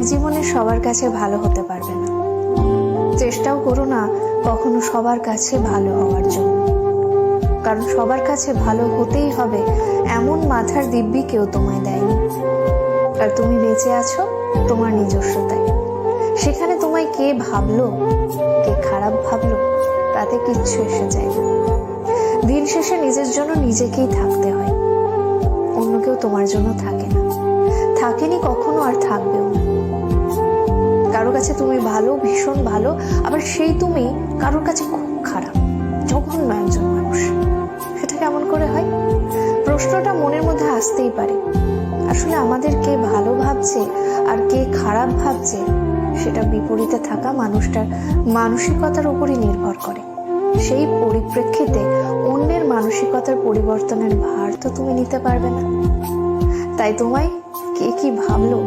এক জীবনে সবার কাছে ভালো হতে পারবে না। চেষ্টাও করো না কখনো সবার কাছে ভালো হওয়ার জন্য, কারণ সবার কাছে ভালো হতেই হবে এমন মাথার দিব্যি কেউ তোমায় দেয়নি। আর তুমি বেঁচে আছো তোমার নিজস্বতায়। সেখানে তোমায় কে ভাবলো, কে খারাপ ভাবলো, তাতে কিচ্ছু এসে যায় না। দিন শেষে নিজের জন্য নিজেকেই থাকতে হয়, অন্য কেউ তোমার জন্য থাকে না, থাকেনি কখনো, আর থাকবেও না। কারো কাছে তুমি ভালো, ভীষণ ভালো, আবার সেই তুমি কারোর কাছে খুব খারাপ, জঘন্য একজন মানুষ। সেটা কেমন করে হয়? প্রশ্নটা মনের মধ্যে আসতেই পারে। আসলে আমাদের কে ভালো ভাবছে আর কে খারাপ ভাবছে সেটা বিপরীতে থাকা মানুষটার মানসিকতার উপরই নির্ভর করে। সেই পরিপ্রেক্ষিতে অন্যের মানসিকতার পরিবর্তনের ভার তো তুমি নিতে পারবে না। তাই তোমায় কে কি ভাবলো